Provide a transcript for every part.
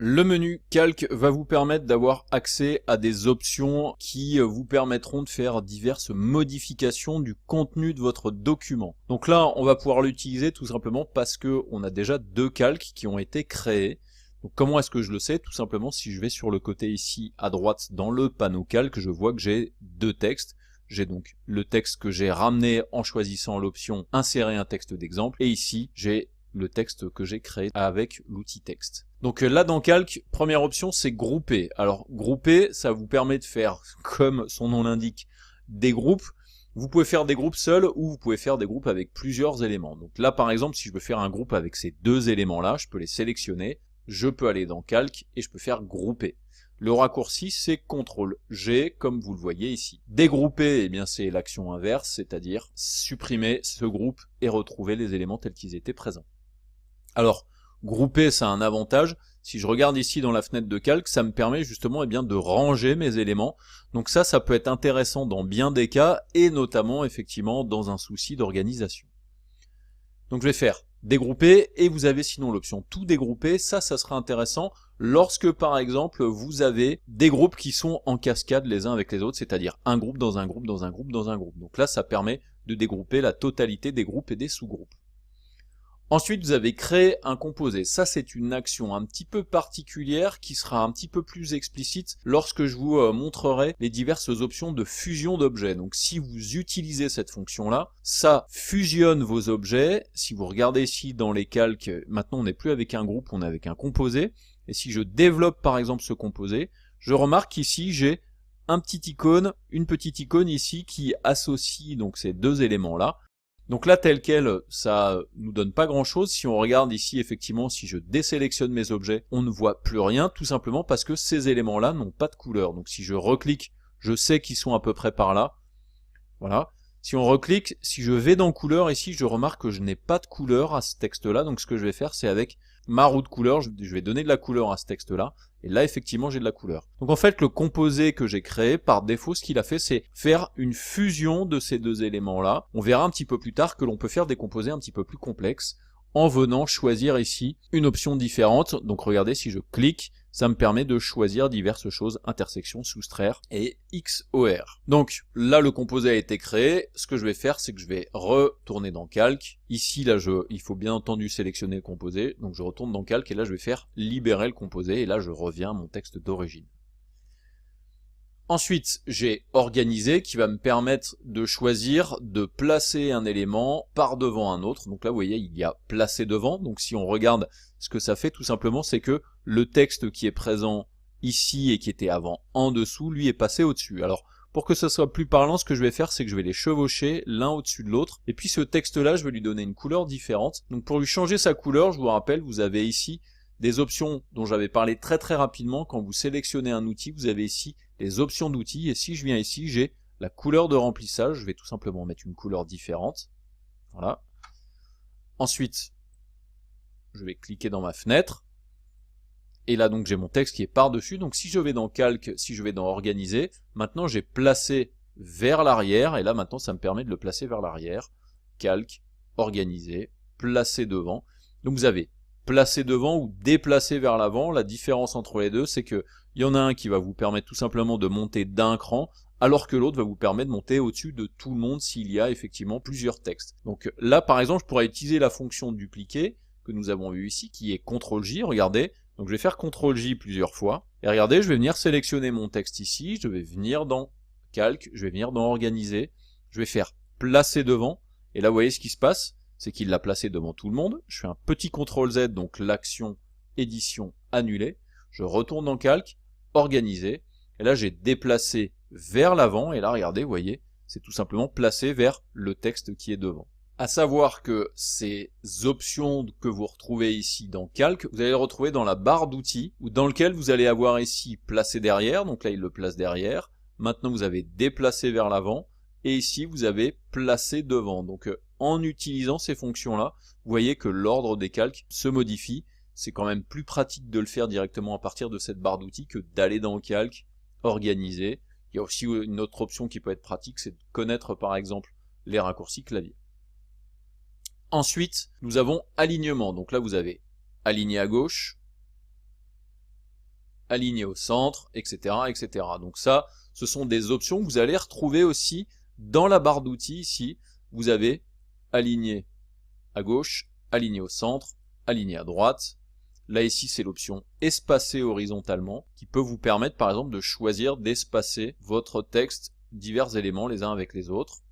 Le menu Calque va vous permettre d'avoir accès à des options qui vous permettront de faire diverses modifications du contenu de votre document. Donc là, on va pouvoir l'utiliser tout simplement parce que on a déjà deux calques qui ont été créés. Donc comment est-ce que je le sais? Tout simplement si je vais sur le côté ici à droite dans le panneau calque, je vois que j'ai deux textes. J'ai donc le texte que j'ai ramené en choisissant l'option insérer un texte d'exemple et ici j'ai le texte que j'ai créé avec l'outil texte. Donc là dans Calque, première option c'est grouper. Alors grouper, ça vous permet de faire, comme son nom l'indique, des groupes. Vous pouvez faire des groupes seuls ou vous pouvez faire des groupes avec plusieurs éléments. Donc là par exemple, si je veux faire un groupe avec ces deux éléments-là, je peux les sélectionner, je peux aller dans Calque et je peux faire grouper. Le raccourci c'est CTRL-G comme vous le voyez ici. Dégrouper, eh bien c'est l'action inverse, c'est-à-dire supprimer ce groupe et retrouver les éléments tels qu'ils étaient présents. Alors, grouper, ça a un avantage. Si je regarde ici dans la fenêtre de calque, ça me permet justement de ranger mes éléments. Donc ça peut être intéressant dans bien des cas, et notamment effectivement dans un souci d'organisation. Donc je vais faire dégrouper, et vous avez sinon l'option tout dégrouper. Ça sera intéressant lorsque par exemple vous avez des groupes qui sont en cascade les uns avec les autres, c'est-à-dire un groupe dans un groupe dans un groupe dans un groupe. Donc là ça permet de dégrouper la totalité des groupes et des sous-groupes. Ensuite, vous avez créé un composé. Ça, c'est une action un petit peu particulière qui sera un petit peu plus explicite lorsque je vous montrerai les diverses options de fusion d'objets. Donc, si vous utilisez cette fonction-là, ça fusionne vos objets. Si vous regardez ici dans les calques, maintenant, on n'est plus avec un groupe, on est avec un composé. Et si je développe, par exemple, ce composé, je remarque qu'ici, j'ai une petite icône ici qui associe donc ces deux éléments-là. Donc là, tel quel, ça nous donne pas grand chose. Si on regarde ici, effectivement, si je désélectionne mes objets, on ne voit plus rien, tout simplement parce que ces éléments-là n'ont pas de couleur. Donc si je reclique, je sais qu'ils sont à peu près par là. Voilà. Si on reclique, si je vais dans couleur, ici, je remarque que je n'ai pas de couleur à ce texte-là. Donc ce que je vais faire, c'est avec ma roue de couleur, je vais donner de la couleur à ce texte-là. Et là, effectivement, j'ai de la couleur. Donc en fait, le composé que j'ai créé, par défaut, ce qu'il a fait, c'est faire une fusion de ces deux éléments-là. On verra un petit peu plus tard que l'on peut faire des composés un petit peu plus complexes en venant choisir ici une option différente. Donc regardez, si je clique, ça me permet de choisir diverses choses, intersection, soustraire et XOR. Donc là, le composé a été créé. Ce que je vais faire, c'est que je vais retourner dans Calque. Ici, là, il faut bien entendu sélectionner le composé. Donc je retourne dans Calque et là, je vais faire libérer le composé. Et là, je reviens à mon texte d'origine. Ensuite, j'ai organisé qui va me permettre de choisir de placer un élément par devant un autre. Donc là, vous voyez, il y a placé devant. Donc si on regarde ce que ça fait, tout simplement, c'est que le texte qui est présent ici et qui était avant en dessous, lui est passé au-dessus. Alors, pour que ce soit plus parlant, ce que je vais faire, c'est que je vais les chevaucher l'un au-dessus de l'autre. Et puis ce texte-là, je vais lui donner une couleur différente. Donc pour lui changer sa couleur, je vous rappelle, vous avez ici des options dont j'avais parlé très rapidement. Quand vous sélectionnez un outil, vous avez ici les options d'outils, et si je viens ici, j'ai la couleur de remplissage. Je vais tout simplement mettre une couleur différente. Voilà. Ensuite, je vais cliquer dans ma fenêtre. Et là, donc, j'ai mon texte qui est par-dessus. Donc, si je vais dans Calque, si je vais dans Organiser, maintenant, j'ai placé vers l'arrière. Et là, maintenant, ça me permet de le placer vers l'arrière. Calque, Organiser, placer devant. Donc, vous avez placer devant ou déplacer vers l'avant. La différence entre les deux, c'est que il y en a un qui va vous permettre tout simplement de monter d'un cran, alors que l'autre va vous permettre de monter au-dessus de tout le monde s'il y a effectivement plusieurs textes. Donc là, par exemple, je pourrais utiliser la fonction dupliquer que nous avons vu ici, qui est CTRL-J, regardez. Donc je vais faire CTRL-J plusieurs fois. Et regardez, je vais venir sélectionner mon texte ici, je vais venir dans Calque, je vais venir dans Organiser, je vais faire placer devant, et là vous voyez ce qui se passe, c'est qu'il l'a placé devant tout le monde. Je fais un petit CTRL-Z, donc l'action édition annulée. Je retourne dans Calque, Organiser, et là j'ai déplacé vers l'avant, et là regardez, vous voyez, c'est tout simplement placé vers le texte qui est devant. À savoir que ces options que vous retrouvez ici dans Calque, vous allez les retrouver dans la barre d'outils, dans lequel vous allez avoir ici placé derrière, donc là il le place derrière. Maintenant vous avez déplacé vers l'avant, et ici vous avez placé devant. Donc en utilisant ces fonctions-là, vous voyez que l'ordre des calques se modifie. C'est quand même plus pratique de le faire directement à partir de cette barre d'outils que d'aller dans Calque, Organiser. Il y a aussi une autre option qui peut être pratique, c'est de connaître par exemple les raccourcis clavier. Ensuite, nous avons alignement. Donc là, vous avez aligné à gauche, aligné au centre, etc., etc. Donc ça, ce sont des options que vous allez retrouver aussi dans la barre d'outils ici. Vous avez aligné à gauche, aligné au centre, aligné à droite. Là ici, c'est l'option espacer horizontalement qui peut vous permettre par exemple de choisir d'espacer votre texte, divers éléments les uns avec les autres.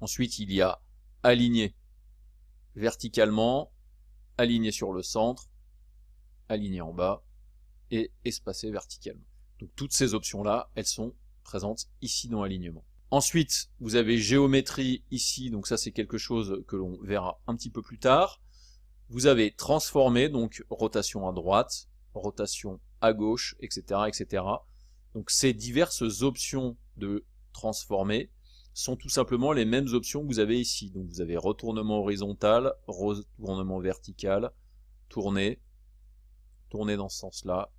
Ensuite, il y a aligner verticalement, aligner sur le centre, aligner en bas et espacer verticalement. Donc toutes ces options-là, elles sont présentes ici dans alignement. Ensuite, vous avez géométrie ici, donc ça c'est quelque chose que l'on verra un petit peu plus tard. Vous avez transformer, donc rotation à droite, rotation à gauche, etc., etc. Donc ces diverses options de transformer sont tout simplement les mêmes options que vous avez ici. Donc vous avez retournement horizontal, retournement vertical, tourner dans ce sens-là.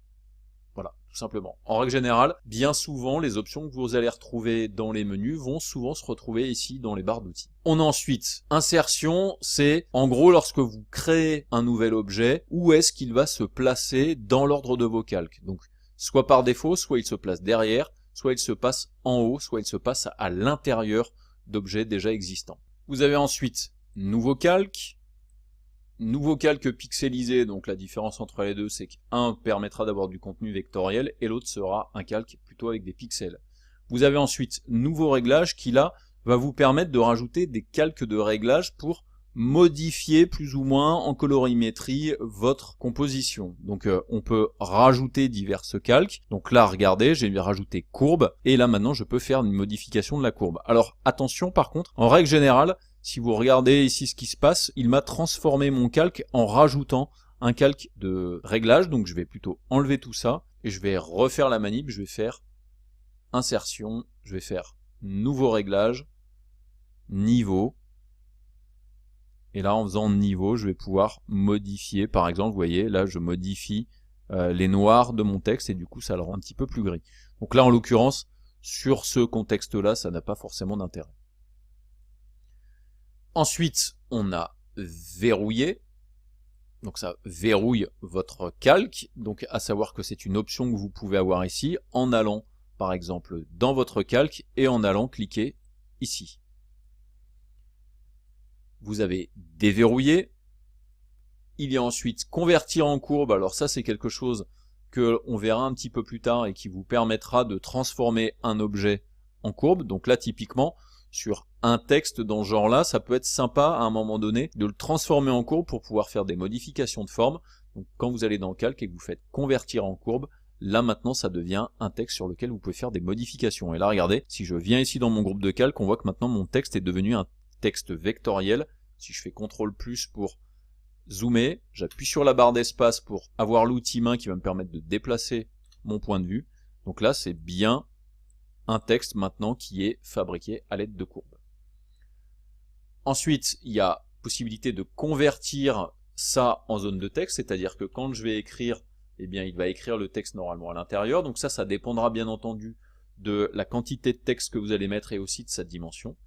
Voilà, tout simplement. En règle générale, bien souvent, les options que vous allez retrouver dans les menus vont souvent se retrouver ici dans les barres d'outils. On a ensuite insertion, c'est en gros lorsque vous créez un nouvel objet, où est-ce qu'il va se placer dans l'ordre de vos calques. Donc, soit par défaut, soit il se place derrière, soit il se passe en haut, soit il se passe à l'intérieur d'objets déjà existants. Vous avez ensuite nouveau calque pixelisé, donc la différence entre les deux, c'est qu'un permettra d'avoir du contenu vectoriel et l'autre sera un calque plutôt avec des pixels. Vous avez ensuite nouveau réglage qui là va vous permettre de rajouter des calques de réglage pour modifier plus ou moins en colorimétrie votre composition. Donc on peut rajouter diverses calques. Donc là regardez, j'ai rajouté courbe et là maintenant je peux faire une modification de la courbe. Alors attention par contre, en règle générale, si vous regardez ici ce qui se passe, il m'a transformé mon calque en rajoutant un calque de réglage. Donc je vais plutôt enlever tout ça et je vais refaire la manip. Je vais faire insertion, je vais faire nouveau réglage, niveau. Et là en faisant niveau, je vais pouvoir modifier. Par exemple, vous voyez, là je modifie les noirs de mon texte et du coup ça le rend un petit peu plus gris. Donc là en l'occurrence, sur ce contexte-là, ça n'a pas forcément d'intérêt. Ensuite, on a verrouillé. Donc ça verrouille votre calque. Donc à savoir que c'est une option que vous pouvez avoir ici en allant par exemple dans votre calque et en allant cliquer ici. Vous avez déverrouillé. Il y a ensuite convertir en courbe. Alors ça c'est quelque chose que on verra un petit peu plus tard et qui vous permettra de transformer un objet en courbe. Donc là typiquement, sur un texte dans ce genre-là, ça peut être sympa à un moment donné de le transformer en courbe pour pouvoir faire des modifications de forme. Donc quand vous allez dans le calque et que vous faites convertir en courbe, là maintenant ça devient un texte sur lequel vous pouvez faire des modifications. Et là regardez, si je viens ici dans mon groupe de calque, on voit que maintenant mon texte est devenu un texte vectoriel. Si je fais CTRL+ pour zoomer, j'appuie sur la barre d'espace pour avoir l'outil main qui va me permettre de déplacer mon point de vue. Donc là c'est bien un texte maintenant qui est fabriqué à l'aide de courbes. Ensuite, il y a possibilité de convertir ça en zone de texte, c'est-à-dire que quand je vais écrire, eh bien, il va écrire le texte normalement à l'intérieur. Donc ça dépendra bien entendu de la quantité de texte que vous allez mettre et aussi de sa dimension.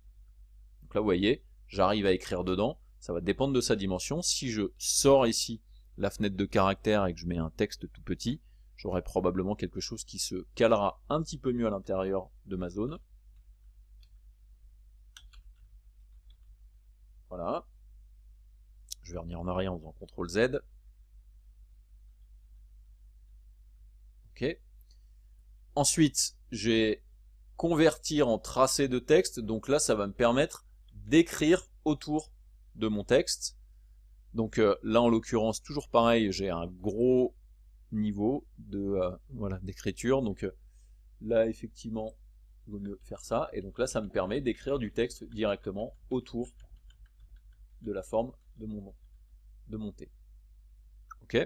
Donc là, vous voyez, j'arrive à écrire dedans. Ça va dépendre de sa dimension. Si je sors ici la fenêtre de caractère et que je mets un texte tout petit, j'aurai probablement quelque chose qui se calera un petit peu mieux à l'intérieur de ma zone. Voilà. Je vais revenir en arrière en faisant CTRL-Z. Ok. Ensuite, j'ai convertir en tracé de texte. Donc là, ça va me permettre d'écrire autour de mon texte. Donc là, en l'occurrence, toujours pareil, j'ai un gros niveau de voilà d'écriture. Donc là, effectivement, il vaut mieux faire ça. Et donc là, ça me permet d'écrire du texte directement autour de la forme de mon T. Ok.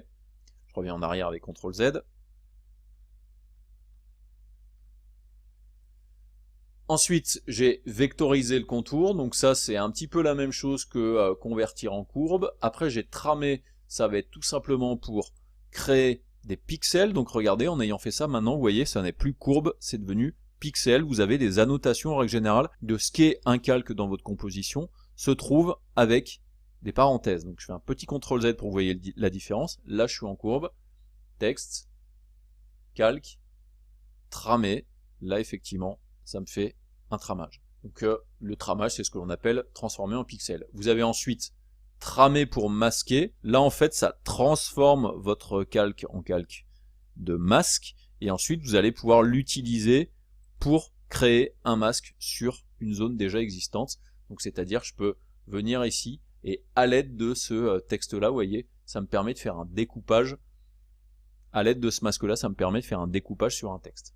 Je reviens en arrière avec CTRL-Z. Ensuite, j'ai vectorisé le contour, donc ça c'est un petit peu la même chose que convertir en courbe. Après j'ai tramé, ça va être tout simplement pour créer des pixels. Donc regardez, en ayant fait ça, maintenant vous voyez, ça n'est plus courbe, c'est devenu pixel. Vous avez des annotations en règle générale de ce qu'est un calque dans votre composition, se trouve avec des parenthèses. Donc je fais un petit CTRL-Z pour que vous voyez la différence. Là je suis en courbe, texte, calque, tramer, là effectivement, ça me fait un tramage. Donc le tramage, c'est ce que l'on appelle transformer en pixels. Vous avez ensuite tramer pour masquer. Là en fait, ça transforme votre calque en calque de masque, et ensuite vous allez pouvoir l'utiliser pour créer un masque sur une zone déjà existante. Donc c'est-à-dire je peux venir ici et à l'aide de ce texte-là, vous voyez, ça me permet de faire un découpage. À l'aide de ce masque-là, ça me permet de faire un découpage sur un texte.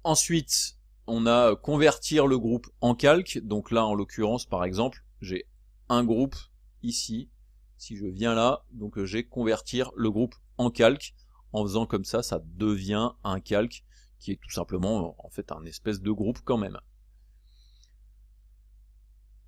Ensuite, on a convertir le groupe en calque. Donc là, en l'occurrence, par exemple, j'ai un groupe ici. Si je viens là, donc j'ai convertir le groupe en calque. En faisant comme ça, ça devient un calque qui est tout simplement en fait un espèce de groupe quand même.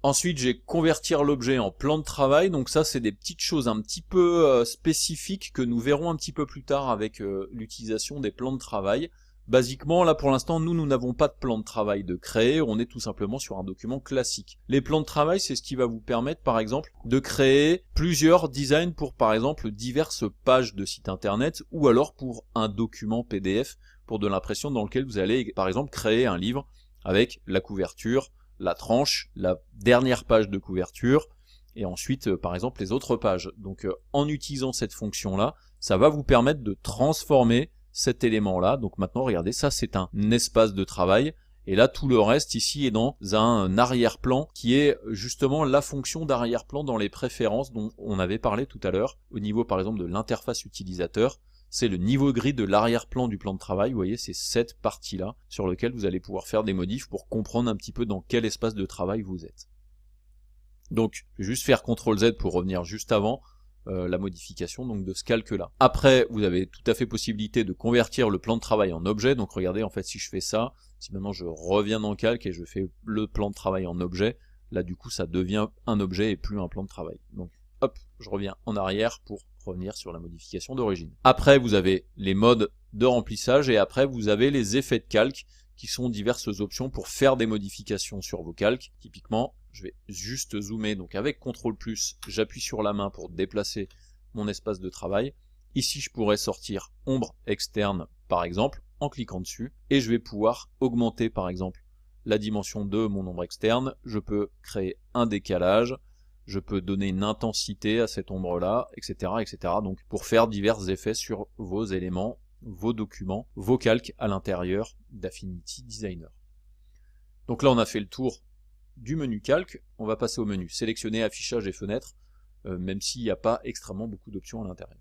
Ensuite, j'ai convertir l'objet en plan de travail. Donc ça, c'est des petites choses un petit peu spécifiques que nous verrons un petit peu plus tard avec l'utilisation des plans de travail. Basiquement, là pour l'instant, nous n'avons pas de plan de travail de créer, on est tout simplement sur un document classique. Les plans de travail, c'est ce qui va vous permettre, par exemple, de créer plusieurs designs pour, par exemple, diverses pages de site internet, ou alors pour un document PDF, pour de l'impression dans lequel vous allez, par exemple, créer un livre avec la couverture, la tranche, la dernière page de couverture, et ensuite, par exemple, les autres pages. Donc, en utilisant cette fonction-là, ça va vous permettre de transformer cet élément-là. Donc maintenant, regardez, ça c'est un espace de travail. Et là, tout le reste ici est dans un arrière-plan qui est justement la fonction d'arrière-plan dans les préférences dont on avait parlé tout à l'heure. Au niveau, par exemple, de l'interface utilisateur, c'est le niveau gris de l'arrière-plan du plan de travail. Vous voyez, c'est cette partie-là sur laquelle vous allez pouvoir faire des modifs pour comprendre un petit peu dans quel espace de travail vous êtes. Donc, je vais juste faire CTRL-Z pour revenir juste avant. La modification donc de ce calque là. Après, vous avez tout à fait possibilité de convertir le plan de travail en objet. Donc regardez, en fait, si je fais ça, si maintenant je reviens dans le calque et je fais le plan de travail en objet, là du coup ça devient un objet et plus un plan de travail. Donc hop, je reviens en arrière pour revenir sur la modification d'origine. Après, vous avez les modes de remplissage et après vous avez les effets de calque qui sont diverses options pour faire des modifications sur vos calques. Typiquement, je vais juste zoomer, donc avec CTRL+, j'appuie sur la main pour déplacer mon espace de travail. Ici, je pourrais sortir ombre externe, par exemple, en cliquant dessus, et je vais pouvoir augmenter, par exemple, la dimension de mon ombre externe. Je peux créer un décalage, je peux donner une intensité à cette ombre-là, etc., etc. Donc, pour faire divers effets sur vos éléments, vos documents, vos calques à l'intérieur d'Affinity Designer. Donc là, on a fait le tour du menu calque. On va passer au menu sélectionner, affichage et fenêtre, même s'il n'y a pas extrêmement beaucoup d'options à l'intérieur.